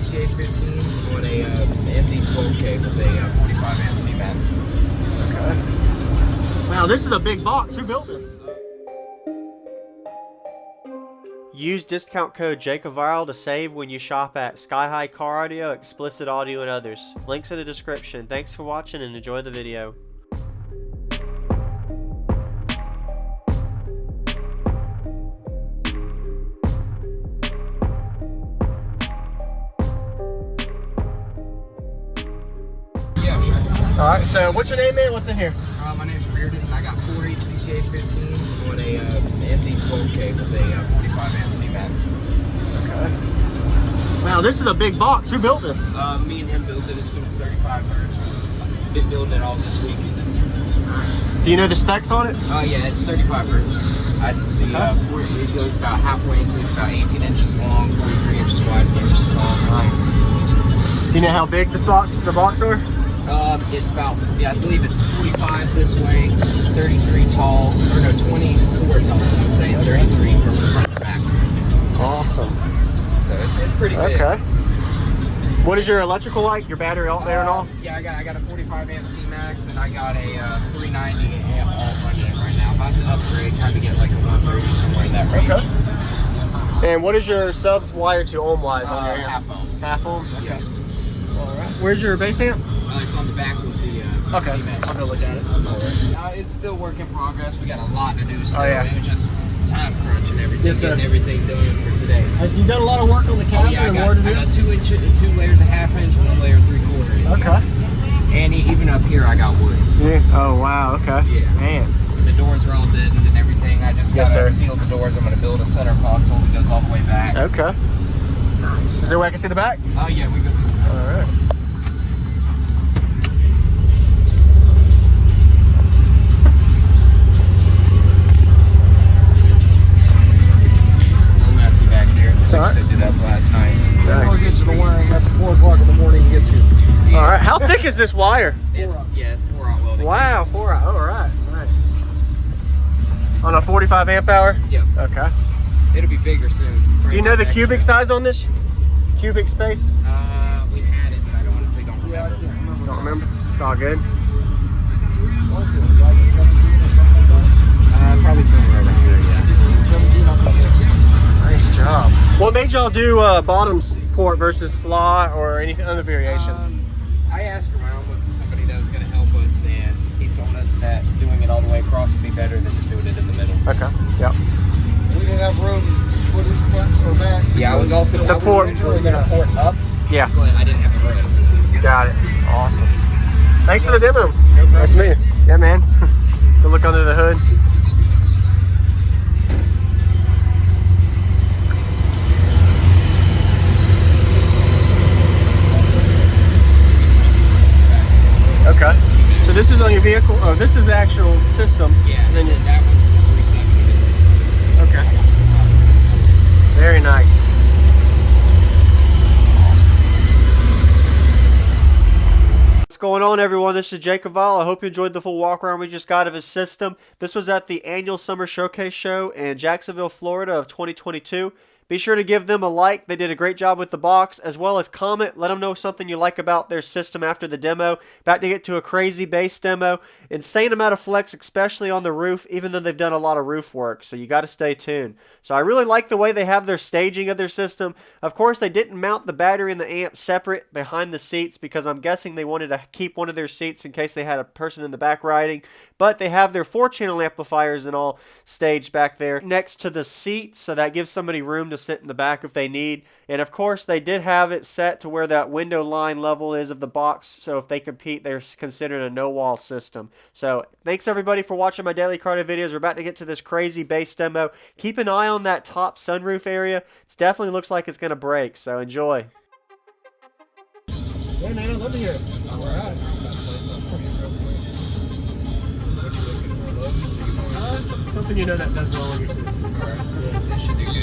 CA15s on a MD12K with a 45 amp C-Max. Okay. Wow, this is a big box. Who built this? Use discount code JacobViral to save when you shop at Sky High Car Audio, Explicit Audio, and others. Links in the description. Thanks for watching and enjoy the video. Alright, so what's your name, man? What's in here? My name's Reardon, and I got 4 HCCA15s on a MD12K with a 45 amp C-Max. Okay. Wow, this is a big box. Who built this? Me and him built it. It's been 35 hertz. We've been building it all this week. Nice. Do you know the specs on it? Yeah, it's 35 hertz. It goes about halfway into it. It's about 18 inches long, 43 inches wide, 4 inches tall. Nice. Do you know how big the box are? It's about, I believe it's 45 this way, 33 tall, or no, 24 tall, I would say, 33 from front to back. Awesome. So it's pretty big. Okay. What is your electrical like? Your battery alternator and all? Yeah, I got a 45 amp C-Max, and I got a 390 amp Alternator right now. About to upgrade, trying to get like a 130 somewhere in that range. Okay. And what is your subs wired to ohm-wise on your amp? Half ohm. Half ohm? Okay. Yeah. All right. Where's your bass amp? It's on the back with the okay. C-Max. I'll go look at it. It's still work in progress. We got a lot to do still. Oh, yeah. It was just time crunch and everything, yes, getting everything done for today. Has you done a lot of work on the cabinet? Yeah, I got 2 layers of 1/2 inch, 1 layer 3/4. Okay. And even up here, I got wood. Yeah. Oh wow. Okay. Yeah. Man. The doors are all deadened and everything. I just gotta seal the doors. I'm gonna build a center console that goes all the way back. Okay. Nice. Is there a way I can see the back? Oh yeah, we go see the back. All right. I did that last night. Nice. Get to the wiring after 4 o'clock in the morning and gets here. Yeah. All right. How thick is this wire? It's 4-aught welding. Wow, 4-aught. All right. Nice. On a 45 amp hour? Yep. Okay. It'll be bigger soon. Do you know the cubic size on this? Cubic space? We had it, but I honestly don't remember. Yeah, I can't remember. Don't remember? It's all good. What was it, like 17 or something like that? Probably somewhere around here, yeah. 16, 17, I think. Nice job. What made y'all do bottom port versus slot or any other variation? I asked around with somebody that was going to help us, and he told us that doing it all the way across would be better than just doing it in the middle. Okay. Yep. We didn't have room to put it front or back. Yeah, I was originally going to port up. Yeah. But I didn't have the room. Got it. Awesome. Thanks for the demo. No Nice to meet you. Yeah, man. Go look under the hood. Okay. So this is on your vehicle. Oh, this is the actual system. Yeah. And then that one's the 370. Okay. Very nice. What's going on, everyone? This is JacobViral. I hope you enjoyed the full walk around we just got of his system. This was at the annual Summer Showcase Show in Jacksonville, Florida of 2022. Be sure to give them a like. They did a great job with the box, as well as comment. Let them know something you like about their system after the demo. About to get to a crazy bass demo. Insane amount of flex, especially on the roof, even though they've done a lot of roof work. So you got to stay tuned. So I really like the way they have their staging of their system. Of course, they didn't mount the battery and the amp separate behind the seats because I'm guessing they wanted to keep one of their seats in case they had a person in the back riding. But they have their 4-channel amplifiers and all staged back there next to the seat, so that gives somebody room to sit in the back if they need. And of course, they did have it set to where that window line level is of the box, so if they compete, they're considered a no-wall system. So thanks everybody for watching my daily car videos. We're about to get to this crazy bass demo. Keep an eye on that top sunroof area. It definitely looks like it's going to break, so enjoy. Yeah, man, I'd love to hear it. All right. Something you know that does well on your system. All right. Yeah. This should do good.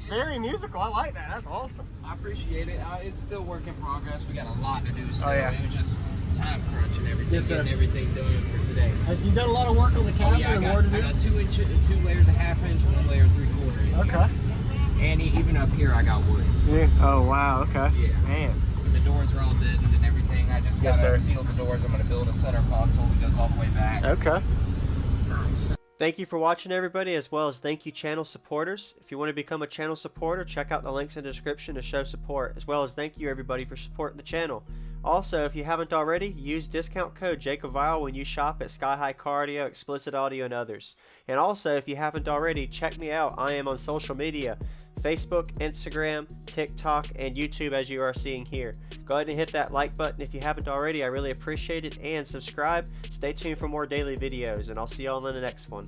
very musical. I like that. That's awesome. I appreciate it. It's still work in progress. We got a lot to do still. Oh, yeah. It was just time crunch and everything, Yes, sir. getting everything done for today. Has you done a lot of work on the Oh cabin yeah, I and got, more to do? I got 2 layers of 1/2 inch, 1 layer 3/4 inch. Okay. And even up here I got wood. Yeah. Oh wow. Okay. Yeah. Man. And the doors are all deadened and everything. I just Yes, gotta sir. seal the doors. I'm gonna build a center console that goes all the way back. Okay. Thank you for watching, everybody, as well as thank you channel supporters. If you want to become a channel supporter, check out the links in the description to show support, as well as thank you everybody for supporting the channel. Also, if you haven't already, use discount code JacobViral when you shop at Sky High Cardio, Explicit Audio, and others. And also, if you haven't already, check me out. I am on social media, Facebook, Instagram, TikTok, and YouTube, as you are seeing here. Go ahead and hit that like button if you haven't already. I really appreciate it. And subscribe. Stay tuned for more daily videos, and I'll see y'all in the next one.